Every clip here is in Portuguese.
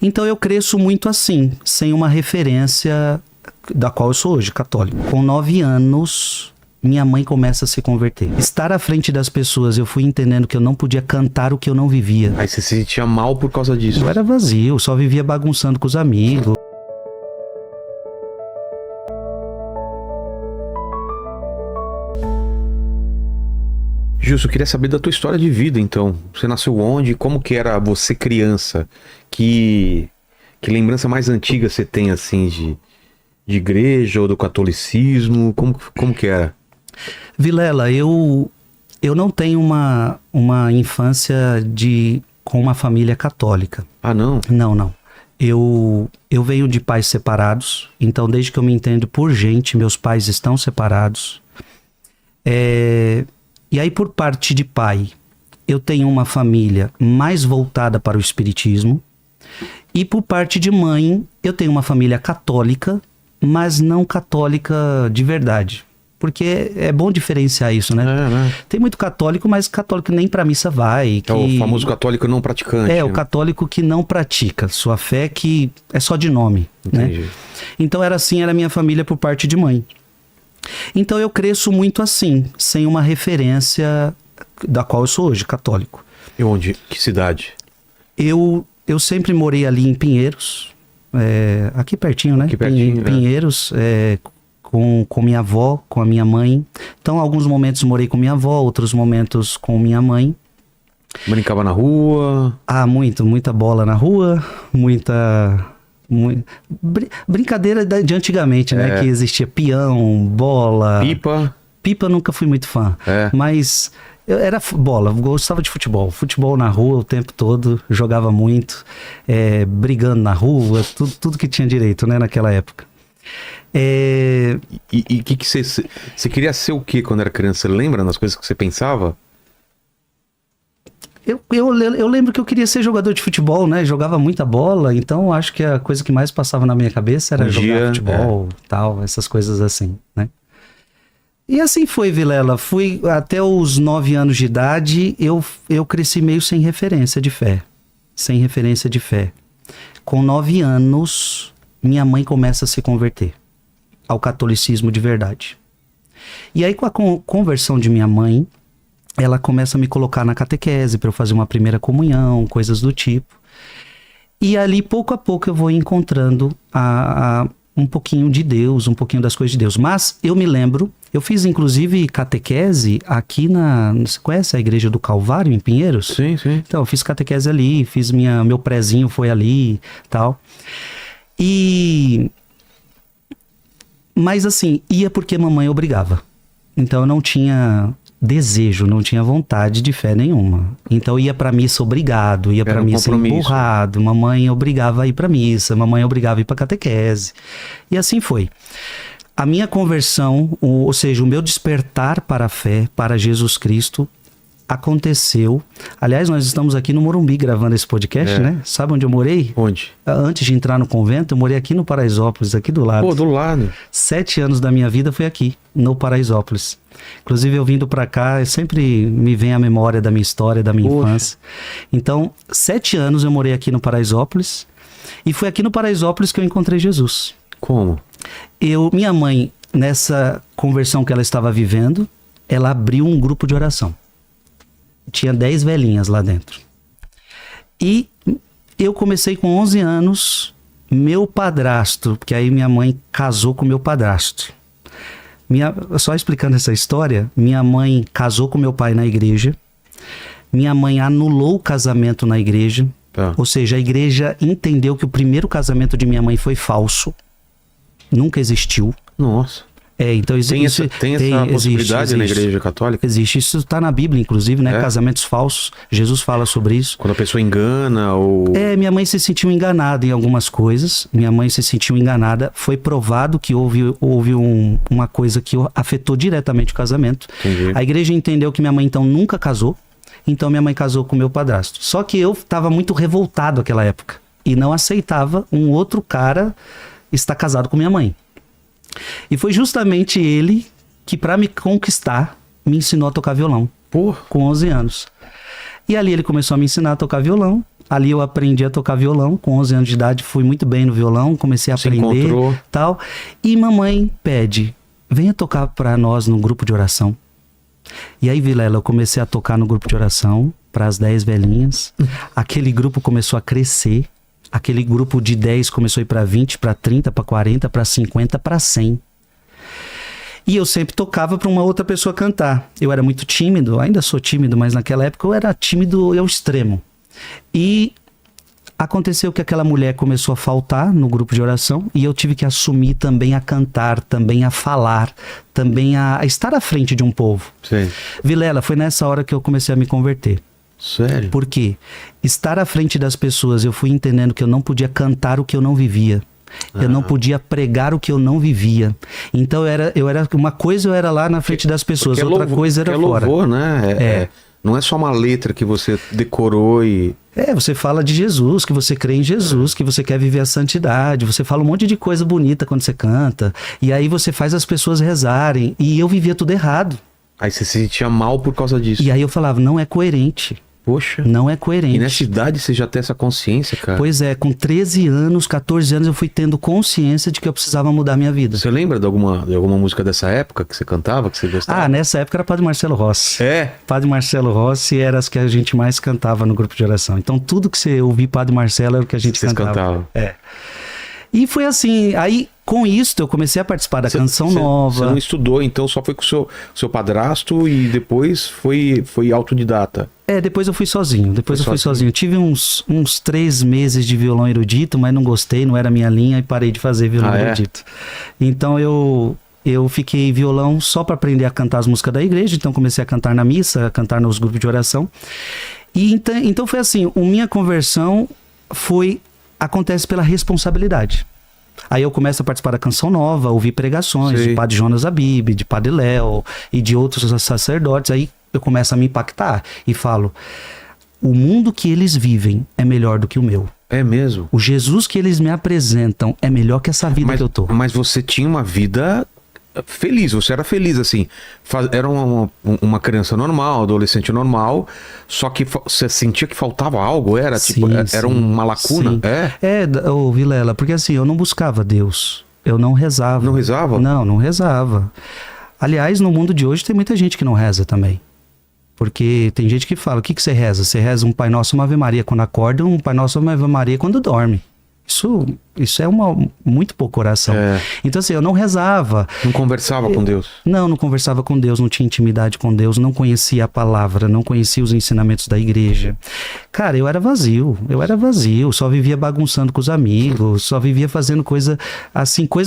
Então eu cresço muito assim, sem uma referência da qual eu sou hoje, católico. Com 9 anos, minha mãe começa a se converter. Estar à frente das pessoas, eu fui entendendo que eu não podia cantar o que eu não vivia. Aí você se sentia mal por causa disso. Eu era vazio, só vivia bagunçando com os amigos. Gilson, eu queria saber da tua história de vida, então. Você nasceu onde? Como que era você criança? Que lembrança mais antiga você tem, assim, de igreja ou do catolicismo? Como que era? Vilela, eu não tenho uma infância com uma família católica. Ah, não? Não. Eu venho de pais separados, então desde que eu me entendo por gente, meus pais estão separados. E aí, por parte de pai, eu tenho uma família mais voltada para o espiritismo. E por parte de mãe, eu tenho uma família católica, mas não católica de verdade. Porque é bom diferenciar isso, né? Tem muito católico, mas católico nem pra missa vai. É o famoso católico não praticante. O católico que não pratica sua fé, que é só de nome. Entendi. Né? Então era a minha família por parte de mãe. Então eu cresço muito assim, sem uma referência da qual eu sou hoje, católico. E onde? Que cidade? Eu sempre morei ali em Pinheiros, aqui pertinho, né? Aqui pertinho, Pinheiros, com minha avó, com a minha mãe. Então, alguns momentos morei com minha avó, outros momentos com minha mãe. Brincava na rua? Ah, muita bola na rua, brincadeira de antigamente, né? Que existia peão, bola... Pipa eu nunca fui muito fã, mas era bola, gostava de futebol na rua o tempo todo, jogava muito, brigando na rua, tudo que tinha direito, né, naquela época. E que você queria ser o que quando era criança? Você lembra das coisas que você pensava? Eu lembro que eu queria ser jogador de futebol, né? Jogava muita bola, então acho que a coisa que mais passava na minha cabeça era jogar futebol, tal, essas coisas assim, né? E assim foi, Vilela. Fui até os 9 anos de idade, eu cresci meio sem referência de fé. Com 9 anos, minha mãe começa a se converter ao catolicismo de verdade. E aí, com a conversão de minha mãe, ela começa a me colocar na catequese para eu fazer uma primeira comunhão, coisas do tipo. E ali, pouco a pouco, eu vou encontrando um pouquinho de Deus, um pouquinho das coisas de Deus. Mas eu me lembro, eu fiz inclusive catequese aqui você conhece a Igreja do Calvário, em Pinheiros? Sim. Então, eu fiz catequese ali, meu prezinho foi ali, tal. Mas assim, ia porque mamãe obrigava. Então eu não tinha desejo, não tinha vontade de fé nenhuma. Então ia pra missa obrigado, ia pra missa empurrado, mamãe obrigava a ir pra missa, mamãe obrigava a ir pra catequese. E assim foi. A minha conversão, ou seja, o meu despertar para a fé, para Jesus Cristo, aconteceu. Aliás, nós estamos aqui no Morumbi gravando esse podcast, né? Sabe onde eu morei? Onde? Antes de entrar no convento, eu morei aqui no Paraisópolis, aqui do lado. Pô, do lado. 7 anos da minha vida foi aqui, no Paraisópolis. Inclusive, eu vindo pra cá, sempre me vem a memória da minha história, da minha infância. Então, 7 anos eu morei aqui no Paraisópolis. E foi aqui no Paraisópolis que eu encontrei Jesus. Como? Minha mãe, nessa conversão que ela estava vivendo, ela abriu um grupo de oração. Tinha 10 velhinhas lá dentro. E eu comecei com 11 anos, meu padrasto, porque aí minha mãe casou com meu padrasto. Só explicando essa história, minha mãe casou com meu pai na igreja. Minha mãe anulou o casamento na igreja. Ou seja, a igreja entendeu que o primeiro casamento de minha mãe foi falso. Nunca existiu. Nossa. Então existe, tem essa possibilidade na Igreja Católica? Existe, isso está na Bíblia, inclusive, né? Casamentos falsos, Jesus fala sobre isso. Quando a pessoa engana ou... Minha mãe se sentiu enganada em algumas coisas, foi provado que houve uma coisa que afetou diretamente o casamento. Entendi. A igreja entendeu que minha mãe então nunca casou, então minha mãe casou com meu padrasto. Só que eu estava muito revoltado naquela época e não aceitava um outro cara estar casado com minha mãe. E foi justamente ele que, para me conquistar, me ensinou a tocar violão. Com 11 anos. E ali ele começou a me ensinar a tocar violão. Ali eu aprendi a tocar violão. Com 11 anos de idade, fui muito bem no violão. Comecei a Você aprender encontrou. tal. E mamãe pede, venha tocar para nós no grupo de oração. E aí, Vilela, eu comecei a tocar no grupo de oração para as 10 velhinhas. Aquele grupo começou a crescer. Aquele grupo de 10 começou a ir para 20, para 30, para 40, para 50, para 100. E eu sempre tocava para uma outra pessoa cantar. Eu era muito tímido, ainda sou tímido, mas naquela época eu era tímido ao extremo. E aconteceu que aquela mulher começou a faltar no grupo de oração e eu tive que assumir também a cantar, também a falar, também a estar à frente de um povo. Sim. Vilela, foi nessa hora que eu comecei a me converter. Sério? Por quê? Estar à frente das pessoas, eu fui entendendo que eu não podia cantar o que eu não vivia. Eu não podia pregar o que eu não vivia. Então eu era uma coisa eu era lá na frente das pessoas, outra louvor, coisa era fora. Louvor, né? Não é só uma letra que você decorou e... Você fala de Jesus, que você crê em Jesus, que você quer viver a santidade, você fala um monte de coisa bonita quando você canta, e aí você faz as pessoas rezarem, e eu vivia tudo errado. Aí você se sentia mal por causa disso. E aí eu falava, não é coerente. Poxa. Não é coerente. E nessa idade você já tem essa consciência, cara? Pois é, com 13 anos, 14 anos, eu fui tendo consciência de que eu precisava mudar minha vida. Você lembra de alguma música dessa época que você cantava, que você gostava? Nessa época era Padre Marcelo Rossi. Padre Marcelo Rossi era as que a gente mais cantava no grupo de oração. Então tudo que você ouvia Padre Marcelo era o que a gente cantava. E foi assim, aí com isso eu comecei a participar da Canção Nova. Você não estudou, então só foi com o seu padrasto e depois foi autodidata? Depois eu fui sozinho. Tive uns 3 meses de violão erudito, mas não gostei, não era minha linha e parei de fazer violão erudito. Então eu fiquei violão só para aprender a cantar as músicas da igreja, então comecei a cantar na missa, a cantar nos grupos de oração. E então foi assim, minha conversão acontece pela responsabilidade. Aí eu começo a participar da Canção Nova, ouvir pregações de Padre Jonas Abib, de Padre Léo e de outros sacerdotes. Aí eu começo a me impactar e falo, o mundo que eles vivem é melhor do que o meu. É mesmo? O Jesus que eles me apresentam é melhor que essa vida que eu tô. Mas você tinha uma vida feliz, você era feliz, assim. Era uma criança normal, adolescente normal, só que você sentia que faltava algo, era uma lacuna? Vilela, porque assim, eu não buscava Deus, eu não rezava. Não rezava? Não rezava. Aliás, no mundo de hoje tem muita gente que não reza também. Porque tem gente que fala, o que você reza? Você reza um Pai Nosso e uma Ave Maria quando acorda, um Pai Nosso e uma Ave Maria quando dorme. Isso é muito pouca oração. Então assim, eu não rezava. Não conversava com Deus? Não conversava com Deus, não tinha intimidade com Deus, não conhecia a palavra, não conhecia os ensinamentos da igreja. Cara, eu era vazio, só vivia bagunçando com os amigos, só vivia fazendo coisa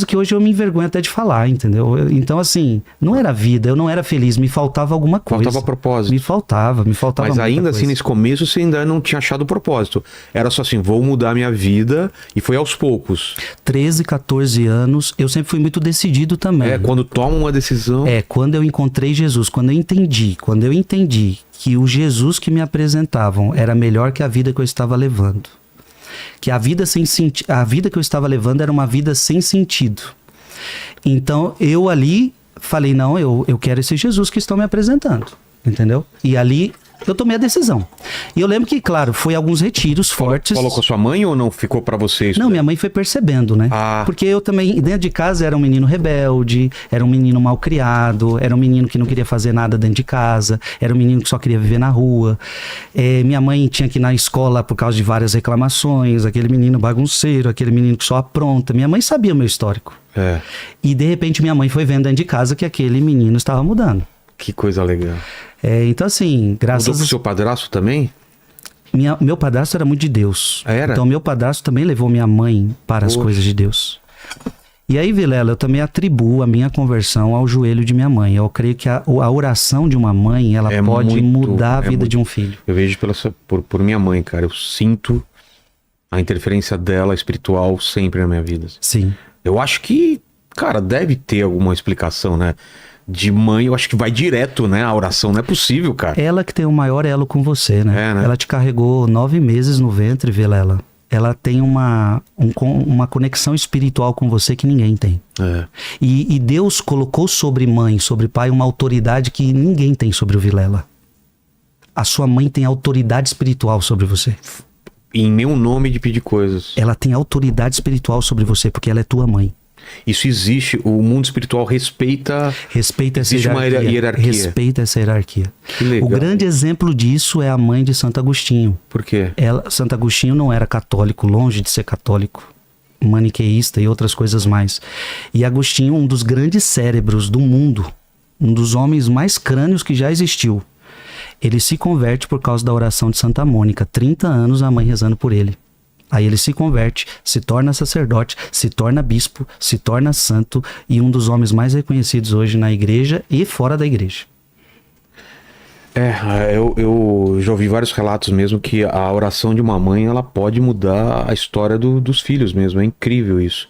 que hoje eu me envergonho até de falar, entendeu? Então assim, não era vida, eu não era feliz, me faltava alguma coisa. Faltava propósito. Me faltava Mas ainda assim, nesse começo, você ainda não tinha achado o propósito. Era só assim, vou mudar minha vida. E foi aos poucos. 13, 14 anos, eu sempre fui muito decidido também. Quando toma uma decisão. Quando eu encontrei Jesus, quando eu entendi que o Jesus que me apresentavam era melhor que a vida que eu estava levando. Que a vida que eu estava levando era uma vida sem sentido. Então eu ali falei, não, eu quero esse Jesus que estão me apresentando. Entendeu? E ali eu tomei a decisão. E eu lembro que, claro, foi alguns retiros fortes. Falou com a sua mãe ou não ficou pra você isso? Não, minha mãe foi percebendo, né? Porque eu também, dentro de casa, era um menino rebelde, era um menino mal criado, era um menino que não queria fazer nada dentro de casa, era um menino que só queria viver na rua. Minha mãe tinha que ir na escola por causa de várias reclamações, aquele menino bagunceiro, aquele menino que só apronta. Minha mãe sabia o meu histórico. E, de repente, minha mãe foi vendo dentro de casa que aquele menino estava mudando. Que coisa legal. Então assim, Mudou com o seu padrasto também? Meu padrasto era muito de Deus. Era? Então meu padrasto também levou minha mãe para as coisas de Deus. E aí, Vilela, eu também atribuo a minha conversão ao joelho de minha mãe. Eu creio que a oração de uma mãe, ela pode mudar a vida de um filho. Eu vejo por minha mãe, cara. Eu sinto a interferência dela espiritual sempre na minha vida. Sim. Eu acho que, cara, deve ter alguma explicação, né? De mãe, eu acho que vai direto, né? A oração não é possível, cara. Ela que tem o maior elo com você, né? Né? Ela te carregou 9 meses no ventre, Vilela. Ela tem uma conexão espiritual com você que ninguém tem. E Deus colocou sobre mãe, sobre pai, uma autoridade que ninguém tem sobre o Vilela. A sua mãe tem autoridade espiritual sobre você. em meu nome de pedir coisas. Ela tem autoridade espiritual sobre você, porque ela é tua mãe. Isso existe, o mundo espiritual respeita Essa existe uma hierarquia. Respeita essa hierarquia. Que legal. O grande exemplo disso é a mãe de Santo Agostinho. Por quê? Santo Agostinho não era católico, longe de ser católico, maniqueísta e outras coisas mais. E Agostinho, um dos grandes cérebros do mundo, um dos homens mais crânios que já existiu, ele se converte por causa da oração de Santa Mônica. 30 anos a mãe rezando por ele. Aí ele se converte, se torna sacerdote, se torna bispo, se torna santo e um dos homens mais reconhecidos hoje na igreja e fora da igreja. Eu já ouvi vários relatos mesmo que a oração de uma mãe ela pode mudar a história dos filhos mesmo. É incrível isso.